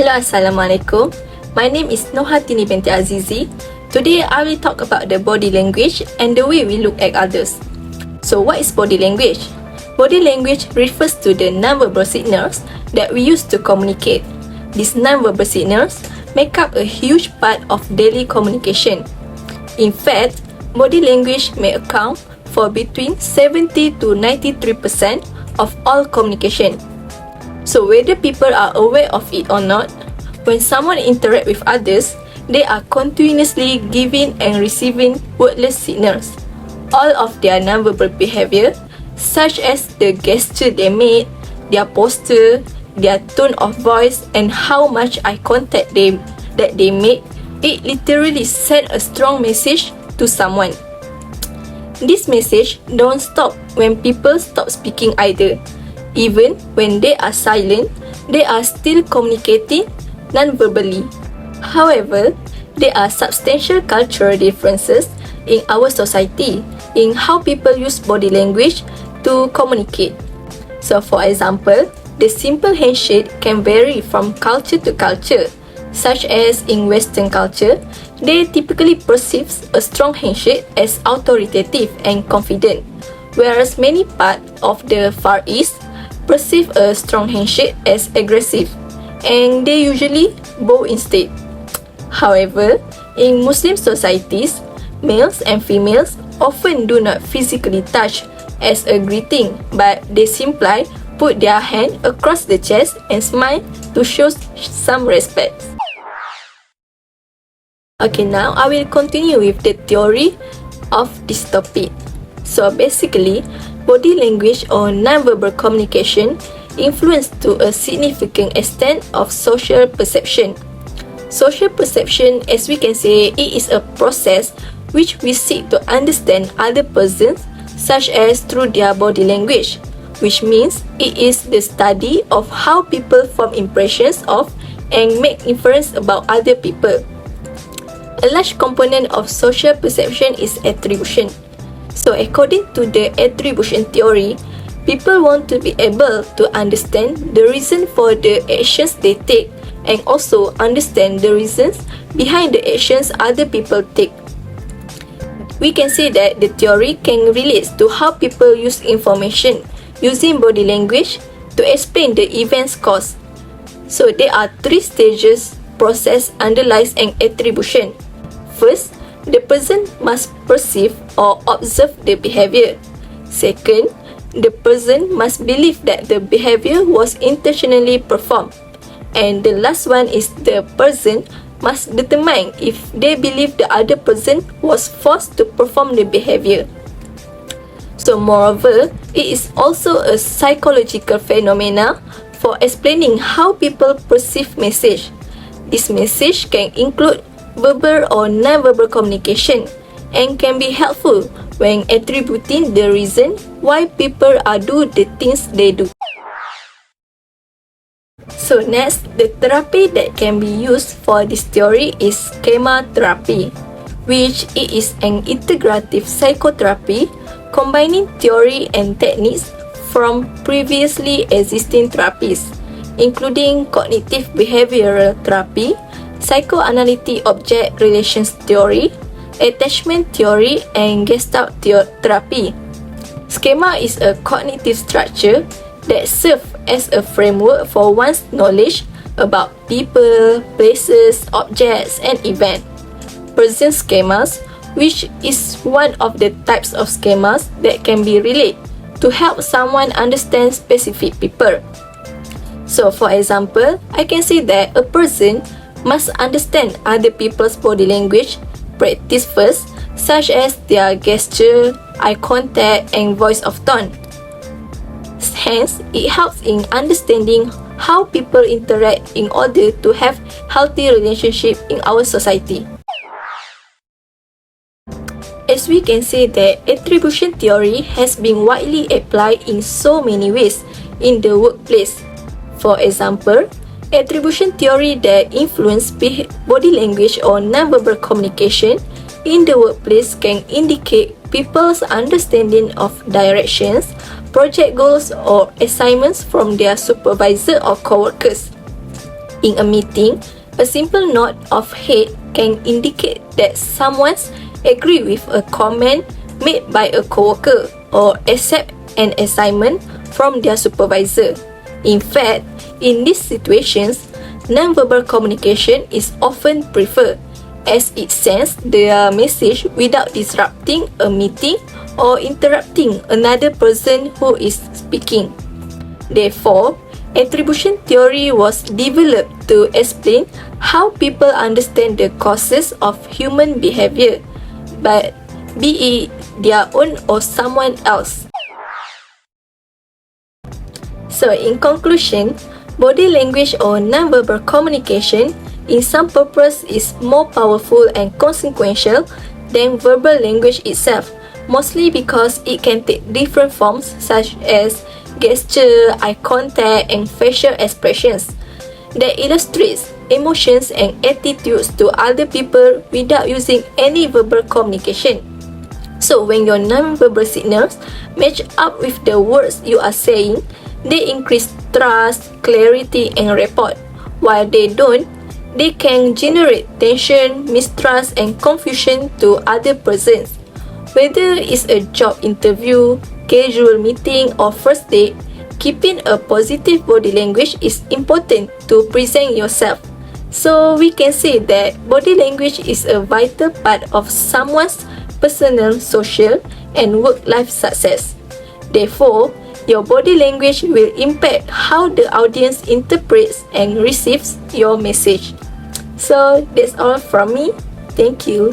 Hello, Assalamualaikum. My name is Hartini binti Azizi. Today, I will talk about the body language and the way we look at others. So, what is body language? Body language refers to the non-verbal signals that we use to communicate. These non-verbal signals make up a huge part of daily communication. In fact, body language may account for between 70 to 93% of all communication. So whether people are aware of it or not, when someone interacts with others, they are continuously giving and receiving wordless signals. All of their nonverbal behavior, such as the gesture they made, their posture, their tone of voice, and how much eye contact that they make, it literally sends a strong message to someone. This message don't stop when people stop speaking either. Even when they are silent, they are still communicating non-verbally. However, there are substantial cultural differences in our society in how people use body language to communicate. So, for example, the simple handshake can vary from culture to culture, such as in Western culture, they typically perceive a strong handshake as authoritative and confident, whereas many parts of the Far East perceive a strong handshake as aggressive, and they usually bow instead. However, in Muslim societies, males and females often do not physically touch as a greeting, but they simply put their hand across the chest and smile to show some respect. Okay, now I will continue with the theory of this topic. So basically, body language or nonverbal communication influence to a significant extent of social perception. Social perception, as we can say, it is a process which we seek to understand other persons, such as through their body language, which means it is the study of how people form impressions of and make inference about other people. A large component of social perception is attribution. So according to the attribution theory, people want to be able to understand the reason for the actions they take and also understand the reasons behind the actions other people take. We can say that the theory can relate to how people use information using body language to explain the event's cause. So there are three stages process underlies an attribution. First, the person must perceive or observe the behavior. Second, the person must believe that the behavior was intentionally performed. And the last one is the person must determine if they believe the other person was forced to perform the behavior. So moreover, it is also a psychological phenomena for explaining how people perceive message. This message can include verbal or non-verbal communication and can be helpful when attributing the reason why people do the things they do. So next, the therapy that can be used for this theory is schema therapy, which it is an integrative psychotherapy combining theory and techniques from previously existing therapies, including cognitive behavioral therapy, psychoanalytic object relations theory, attachment theory, and gestalt therapy. Schema is a cognitive structure that serves as a framework for one's knowledge about people, places, objects, and events. Present schemas, which is one of the types of schemas that can be related to help someone understand specific people. So, for example, I can say that a person must understand other people's body language, practice first, such as their gesture, eye contact, and voice of tone. Hence, it helps in understanding how people interact in order to have healthy relationship in our society. As we can say that attribution theory has been widely applied in so many ways in the workplace. For example, attribution theory that influence body language or nonverbal communication in the workplace can indicate people's understanding of directions, project goals, or assignments from their supervisor or co-workers. In a meeting, a simple nod of head can indicate that someone's agree with a comment made by a coworker or accept an assignment from their supervisor. In fact, in these situations, non-verbal communication is often preferred as it sends their message without disrupting a meeting or interrupting another person who is speaking. Therefore, attribution theory was developed to explain how people understand the causes of human behavior, but be it their own or someone else. So in conclusion, body language or non-verbal communication in some purpose is more powerful and consequential than verbal language itself, mostly because it can take different forms such as gesture, eye contact, and facial expressions that illustrates emotions and attitudes to other people without using any verbal communication. So when your non-verbal signals match up with the words you are saying, they increase trust, clarity, and rapport. While they don't, they can generate tension, mistrust, and confusion to other persons. Whether it's a job interview, casual meeting, or first date, keeping a positive body language is important to present yourself. So we can say that body language is a vital part of someone's personal, social, and work-life success. Therefore, your body language will impact how the audience interprets and receives your message. So that's all from me. Thank you.